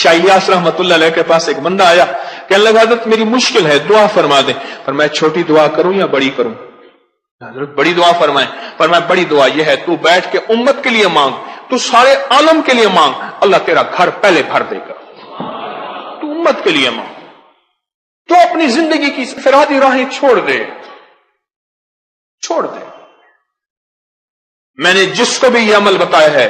شاہ الیاس رحمتہ اللہ علیہ کے پاس ایک بندہ آیا، کہنے لگا حضرت میری مشکل ہے، دعا فرما دیں۔ فرمایا چھوٹی دعا کروں یا بڑی کروں؟ حضرت بڑی دعا فرمائیں۔ فرمایا بڑی دعا یہ ہے، تو بیٹھ کے امت کے لیے مانگ، تو سارے عالم کے لیے مانگ، اللہ تیرا گھر پہلے بھر دے گا۔ تو امت کے لیے مانگ، تو اپنی زندگی کی انفرادی راہیں چھوڑ دے۔ میں نے جس کو بھی یہ عمل بتایا ہے،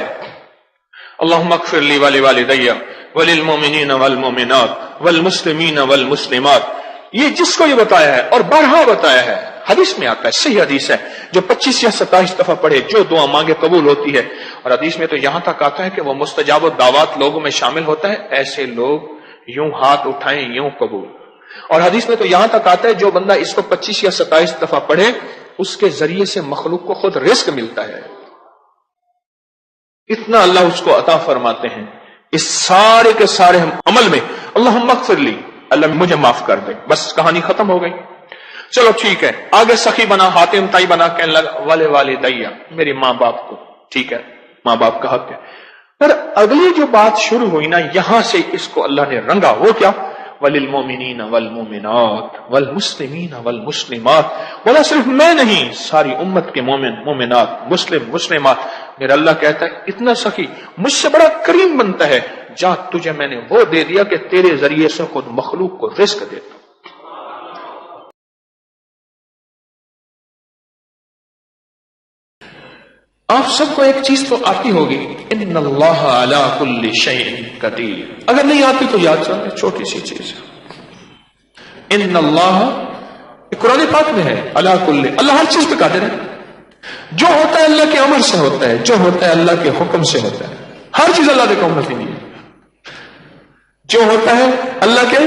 اللہم اغفر لی ولوالدی وللمؤمنین والمؤمنات والمسلمین والمسلمات، یہ جس کو یہ بتایا ہے اور بارہا بتایا ہے، حدیث میں آتا ہے، صحیح حدیث ہے، جو 25 یا 27 دفعہ پڑھے جو دعا مانگے قبول ہوتی ہے۔ اور حدیث میں تو یہاں تک آتا ہے کہ وہ مستجاب الدعوات لوگوں میں شامل ہوتا ہے، ایسے لوگ یوں ہاتھ اٹھائیں یوں قبول۔ اور حدیث میں تو یہاں تک آتا ہے جو بندہ اس کو 25 یا 27 دفعہ پڑھے اس کے ذریعے سے مخلوق کو خود رزق ملتا ہے، اتنا اللہ اس کو عطا فرماتے ہیں۔ اس سارے کے سارے ہم عمل میں اللہم اغفر لی، اللہ مجھے معاف کر دے، بس کہانی ختم ہو گئی۔ چلو ٹھیک ہے، آگے سخی بنا، حاتم تائی بنا، کہنے لگا والدیہ، میری ماں باپ کو، ٹھیک ہے ماں باپ کا حق ہے۔ پر اگلی جو بات شروع ہوئی نا، یہاں سے اس کو اللہ نے رنگا، وہ کیا؟ وللمؤمنین والمؤمنات والمسلمین والمسلمات، بولا صرف میں نہیں، ساری امت کے مومن مومنات، مسلم مسلمات۔ میرا اللہ کہتا ہے اتنا سخی، مجھ سے بڑا کریم بنتا ہے، جا تجھے میں نے وہ دے دیا کہ تیرے ذریعے سے خود مخلوق کو رزق دیتا۔ آپ سب کو ایک چیز تو آتی ہوگی، ان اللہ علی کل شیء قدیر، اگر نہیں آتی تو یاد کریں، چھوٹی سی چیز ہے، ان اللہ، قرآن پاک میں ہے، علی کل، اللہ ہر چیز پہ قادر ہے، جو ہوتا ہے اللہ کے امر سے ہوتا ہے، جو ہوتا ہے اللہ کے حکم سے ہوتا ہے، ہر چیز اللہ کے حکم سے نہیں ہے، جو ہوتا ہے اللہ کے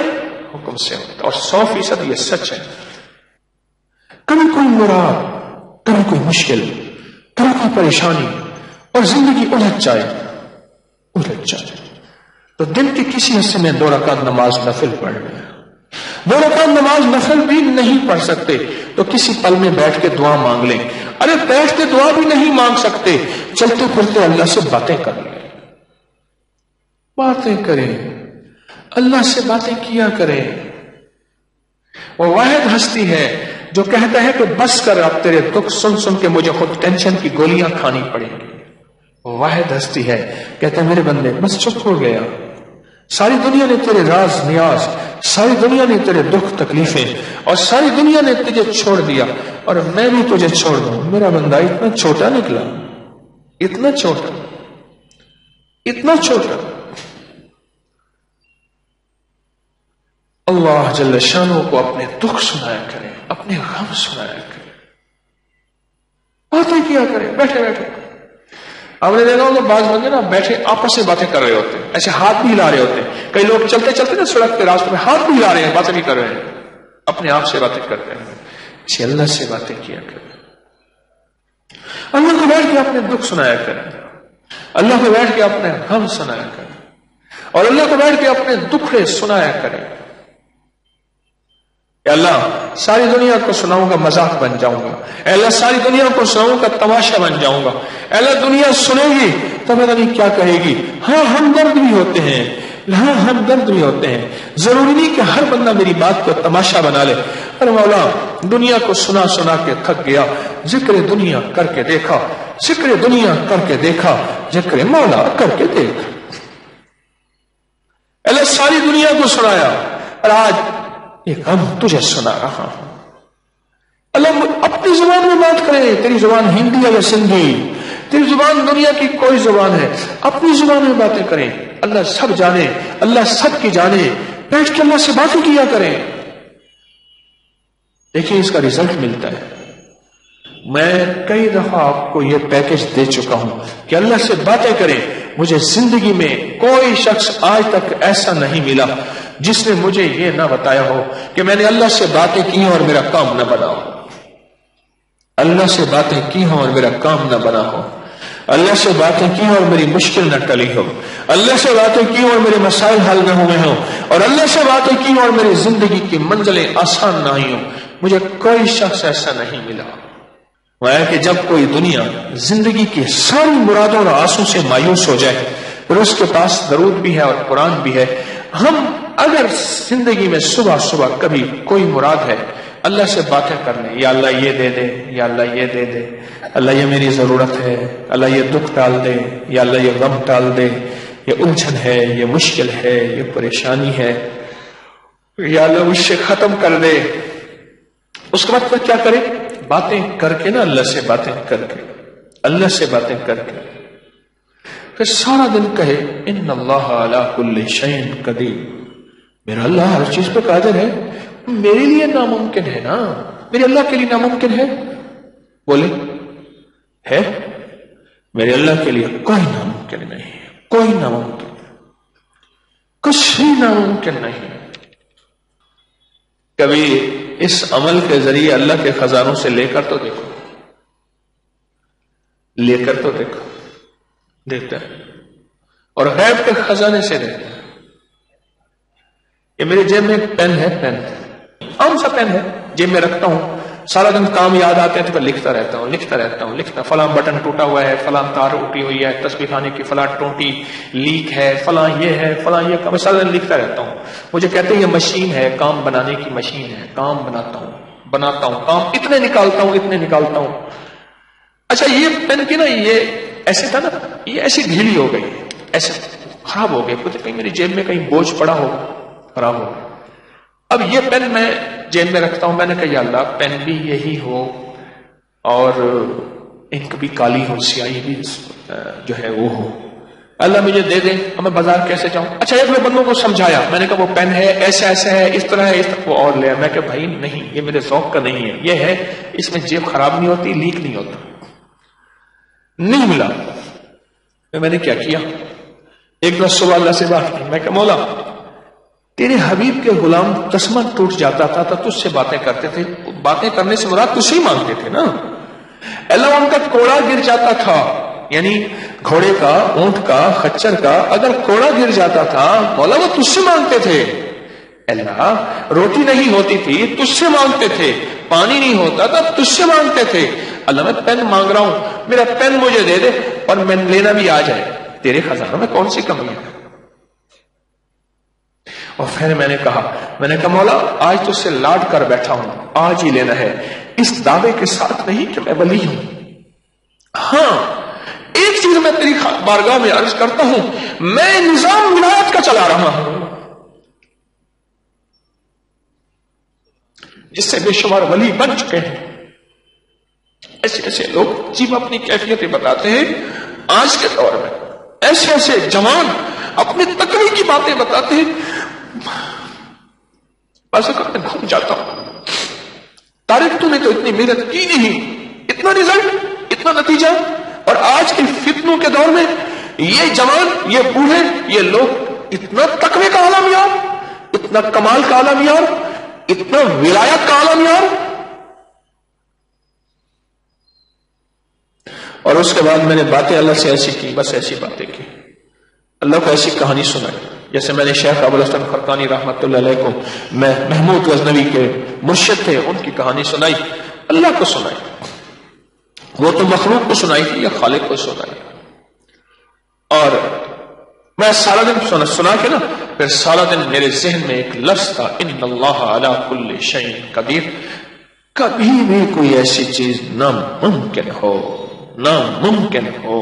حکم سے ہوتا ہے، اور 100% یہ سچ ہے۔ کبھی کوئی مراد، کبھی کوئی مشکل، کبھی کوئی پریشانی اور زندگی الجھ جائے تو دن کے کسی حصے میں 2 رکعت نماز نفل پڑھ لیں۔ 2 رکعت نماز نفل بھی نہیں پڑھ سکتے تو کسی پل میں بیٹھ کے دعا مانگ لیں۔ ارے بیٹھ کے دعا بھی نہیں مانگ سکتے، چلتے پھرتے اللہ سے باتیں کر لیں، باتیں کریں، اللہ سے باتیں کیا کریں۔ وہ واحد ہستی ہے جو کہتا ہے کہ بس کر، اب تیرے دکھ سن سن کے مجھے خود ٹینشن کی گولیاں کھانی پڑیں گی۔ وہ واحد ہستی ہے کہتا ہے میرے بندے بس چپ ہو گیا، ساری دنیا نے تیرے راز نیاز، ساری دنیا نے تیرے دکھ تکلیفیں اور ساری دنیا نے تجھے چھوڑ دیا اور میں بھی تجھے چھوڑ دوں۔ میرا بندہ اتنا چھوٹا نکلا، اتنا چھوٹا، اتنا چھوٹا۔ اللہ جل شانہ کو اپنے دکھ سنایا کریں، اپنے غم سنایا کریں، باتیں کیا کریں بیٹھے بیٹھے۔ آپ نے دیکھا ہوگا بعض بندے نا بیٹھے آپس میں باتیں کر رہے ہوتے ہیں، ایسے ہاتھ بھی ہلا رہے ہوتے ہیں۔ کئی لوگ چلتے چلتے نا سڑک کے راستے میں ہاتھ بھی ہلا رہے ہیں، باتیں بھی کر رہے ہیں، اپنے آپ سے باتیں کرتے ہیں۔ اچھے اللہ سے باتیں کیا کریں، اللہ کو بیٹھ کے اپنے دکھ سنایا کریں، اللہ کو بیٹھ کے اپنے غم سنایا کریں، اور اللہ کو بیٹھ کے اپنے دکھڑے سنایا کریں۔ اے اللہ ساری دنیا کو سناؤں گا مذاق بن جاؤں گا، اے اللہ ساری دنیا کو سناؤں گا تماشا بن جاؤں گا، اے اللہ دنیا سنے گی تو پتہ نہیں کیا کہے گی۔ ہاں ہمدرد بھی ہوتے ہیں، ہاں ہمدرد بھی ہوتے ہیں، ضروری نہیں کہ ہر بندہ میری بات کو تماشا بنا لے۔ پر مولا دنیا کو سنا سنا کے تھک گیا، ذکر دنیا کر کے دیکھا، ذکر دنیا کر کے دیکھا، ذکر مولا کر کے دیکھا۔ اے اللہ ساری دنیا کو سنایا اور آج یہ غم تجھے سنا رہا ہوں۔ اللہ اپنی زبان میں بات کرے، تیری زبان ہندی ہے یا سندھی، تیری زبان دنیا کی کوئی زبان ہے، اپنی زبان میں باتیں کریں۔ اللہ سب جانے، اللہ سب کی جانے، بیٹھ کے اللہ سے باتیں کیا کریں۔ دیکھیں اس کا رزلٹ ملتا ہے۔ میں کئی دفعہ آپ کو یہ پیکج دے چکا ہوں کہ اللہ سے باتیں کریں۔ مجھے زندگی میں کوئی شخص آج تک ایسا نہیں ملا جس نے مجھے یہ نہ بتایا ہو کہ میں نے اللہ سے باتیں کی اور میرا کام نہ بنا ہو، اللہ سے باتیں کی ہوں اور میرا کام نہ بنا ہو، اللہ سے باتیں کی اور میری مشکل نہ ٹلی ہو، اللہ سے باتیں کی اور میرے مسائل حل نہ ہوئے ہوں، اور اللہ سے باتیں کی اور میری زندگی کی منزلیں آسان نہ ہوئی ہوں۔ مجھے کوئی شخص ایسا نہیں ملا۔ وہ ہے کہ جب کوئی دنیا زندگی کی ساری مرادوں اور آسوں سے مایوس ہو جائے اور اس کے پاس درود بھی ہے اور قرآن بھی ہے. ہم اگر زندگی میں صبح صبح کبھی کوئی مراد ہے اللہ سے باتیں کر لیں, یا اللہ یہ دے دے, یا اللہ یہ دے دے, اللہ یہ میری ضرورت ہے, اللہ یہ دکھ ٹال دے, یا اللہ یہ غم ٹال دے, یہ الجھن ہے, یہ مشکل ہے, یہ پریشانی ہے, یا اللہ مجھ سے ختم کر دے. اس کے بعد پھر کیا کرے؟ باتیں کر کے نا, اللہ سے باتیں کر کے, اللہ سے باتیں کر کے پھر سارا دن کہے ان اللہ علی کل شیء قدیر, میرا اللہ ہر چیز پہ قادر ہے. میرے لیے ناممکن ہے نا, میرے اللہ کے لیے ناممکن ہے؟ بولے ہے؟ میرے اللہ کے لیے کوئی ناممکن نہیں ہے, کوئی ناممکن, کچھ بھی ناممکن نہیں. کبھی اس عمل کے ذریعے اللہ کے خزانوں سے لے کر تو دیکھو, لے کر تو دیکھو, دیکھتا ہے, اور غیب کے خزانے سے دیکھتا ہے. یہ میرے جیب میں ایک پین ہے, پین عام سا پین ہے, جیب میں رکھتا ہوں, سارا دن کام یاد آتے ہیں تو لکھتا رہتا ہوں, لکھتا رہتا ہوں, لکھتا, فلاں بٹن ٹوٹا ہوا ہے, فلاں تار اٹھی ہوئی ہے, تسبیح خانے کی فلاں ٹوٹی لیک ہے, فلاں یہ ہے, فلاں یہ, میں سارا دن لکھتا رہتا ہوں. مجھے کہتے ہیں یہ مشین ہے, کام بنانے کی مشین ہے, کام بناتا ہوں, بناتا ہوں, کام اتنے نکالتا ہوں, اتنے نکالتا ہوں. اچھا یہ پین کی نا, یہ ایسے تھا نا, یہ ایسی ڈھیلی ہو گئی, ایسے خراب ہو گئی, کہیں میری جیب میں کہیں بوجھ پڑا ہوگا, خراب ہو گیا. اب یہ پین میں جیب میں رکھتا ہوں, میں نے کہا یا اللہ پین بھی یہی ہو اور انک بھی کالی ہو, سیاہی بھی جو ہے وہ ہو, اللہ مجھے دے دے, اب میں بازار کیسے جاؤں؟ اچھا ایک میں بندوں کو سمجھایا, میں نے کہا وہ پین ہے, ایسا ایسا ہے, اس طرح ہے, اس طرح, وہ اور لیا. میں کہ بھائی نہیں, یہ میرے ذوق کا نہیں ہے, یہ ہے اس میں جیب خراب نہیں ہوتی, لیک نہیں ہوتا. نہیں ملا. میں نے کیا کیا, ایک دن صبح اللہ سے بات کی, میں کہ مولا تیرے حبیب کے غلام قسمت ٹوٹ جاتا تھا تو تجھ سے باتیں کرتے تھے, باتیں کرنے سے مراد تجھ سے ہی مانگتے تھے نا. اللہ ان کا کوڑا گر جاتا تھا, یعنی گھوڑے کا, اونٹ کا, خچر کا اگر کوڑا گر جاتا تھا مولا وہ تجھ سے مانگتے تھے. اللہ روٹی نہیں ہوتی تھی تجھ سے مانگتے تھے, پانی نہیں ہوتا تھا تجھ سے مانگتے تھے. اللہ میں پین مانگ رہا ہوں, میرا پین مجھے دے دے اور میں لینا بھی آ جائے, تیرے خزانوں میں کون سی کمی ہے. اور پھر میں نے کہا مولا آج تو سے لاڈ کر بیٹھا ہوں, آج ہی لینا ہے, اس دعوے کے ساتھ نہیں کہ میں ولی ہوں. ہاں ایک چیز میں تیری بارگاہ میں عرض کرتا ہوں, میں نظام ولایت کا چلا رہا ہوں جس سے بے شمار ولی بن چکے ہیں. ایسے ایسے لوگ جب اپنی کیفیتیں بتاتے ہیں آج کے دور میں, ایسے ایسے جوان اپنے تقوی کی باتیں بتاتے ہیں. بس میں گھوم جاتا ہوں, طارق تو نے تو اتنی محنت کی نہیں, اتنا رزلٹ, اتنا نتیجہ, اور آج کے فتنوں کے دور میں یہ جوان, یہ بوڑھے, یہ لوگ اتنا تقوی کا عالم یار, اتنا کمال کا عالم یار, اتنا ولایت کا عالم یار. اور اس کے بعد میں نے باتیں اللہ سے ایسی کی, بس ایسی باتیں کی, اللہ کو ایسی کہانی سنائی. جیسے میں نے شیخ ابو الحسن فرقانی رحمۃ اللہ علیہ کو, میں محمود غزنوی کے مرشد تھے, ان کی کہانی سنائی, اللہ کو سنائی. وہ تو مخلوق کو سنائی تھی یا خالق کو سنائی. اور میں سارا دن سنا کے نا, پھر سارا دن میرے ذہن میں ایک لفظ تھا, ان اللہ علی کل شیء قدیر. کبھی بھی کوئی ایسی چیز ناممکن ہو, ناممکن ہو,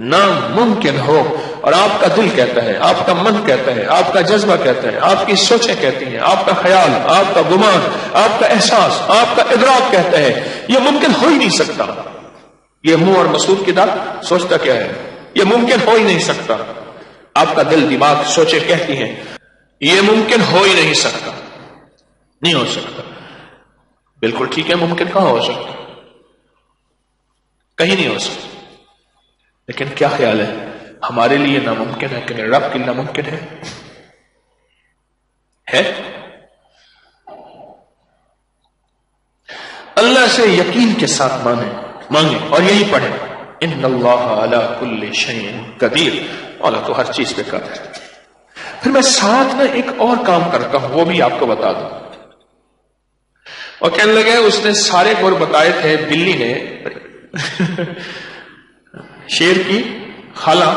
ناممکن ہو, اور آپ کا دل کہتا ہے, آپ کا من کہتا ہے, آپ کا جذبہ کہتا ہے, آپ کی سوچیں کہتی ہیں, آپ کا خیال, آپ کا گمان, آپ کا احساس, آپ کا ادراک کہتا ہے یہ ممکن ہو ہی نہیں سکتا. یہ منہ اور مسعود کی داد سوچتا کیا ہے, یہ ممکن ہو ہی نہیں سکتا. آپ کا دل, دماغ, سوچیں کہتی ہیں یہ ممکن ہو ہی نہیں سکتا, نہیں ہو سکتا. بالکل ٹھیک ہے, ممکن کہاں ہو سکتا, کہیں نہیں ہو سکتا. لیکن کیا خیال ہے, ہمارے لیے ناممکن ہے کہ میرے رب کے لیے ناممکن ہے. اللہ سے یقین کے ساتھ مانگیں اور یہی پڑھیں, ان اللہ علی کل شیء قدیر, اللہ تو ہر چیز پہ قادر ہے. پھر میں ساتھ میں ایک اور کام کرتا ہوں, وہ بھی آپ کو بتا دوں. اور کہنے لگے اس نے سارے گور بتائے تھے, بلی نے شیر کی خالہ,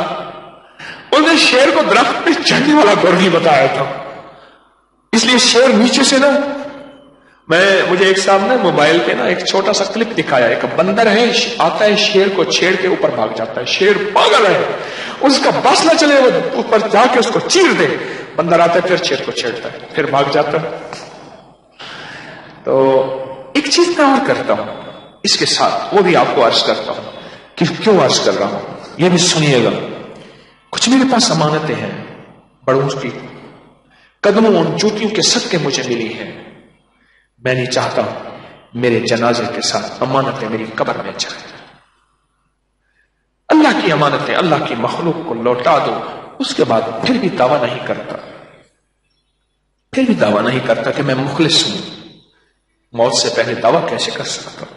انہیں شیر کو درخت پہ چڑھنے والا گور نہیں بتایا تھا، اس لیے شیر نیچے سے نہ. مجھے ایک صاحب نے موبائل پہ نا ایک چھوٹا سا کلپ دکھایا، ایک بندر ہے آتا ہے شیر کو چھیڑ کے اوپر بھاگ جاتا ہے، شیر پاگل ہے، اس کا بس نہ چلے وہ اوپر جا کے اس کو چیر دے، بندر آتا ہے پھر شیر کو چھیڑتا ہے پھر بھاگ جاتا ہے. تو ایک چیز میں اور کرتا ہوں اس کے ساتھ، وہ بھی آپ کو عرض کرتا ہوں کہ کیوں عرض کر رہا ہوں، یہ بھی سنیے گا. کچھ میرے پاس امانتیں ہیں بڑوں کی، قدموں ان جوتیوں کے صدقے مجھے ملی ہیں. میں نہیں چاہتا میرے جنازے کے ساتھ امانتیں میری قبر میں جائیں. اللہ کی امانتیں اللہ کی مخلوق کو لوٹا دو. اس کے بعد پھر بھی دعویٰ نہیں کرتا کہ میں مخلص ہوں. موت سے پہلے دعویٰ کیسے کر سکتا ہوں؟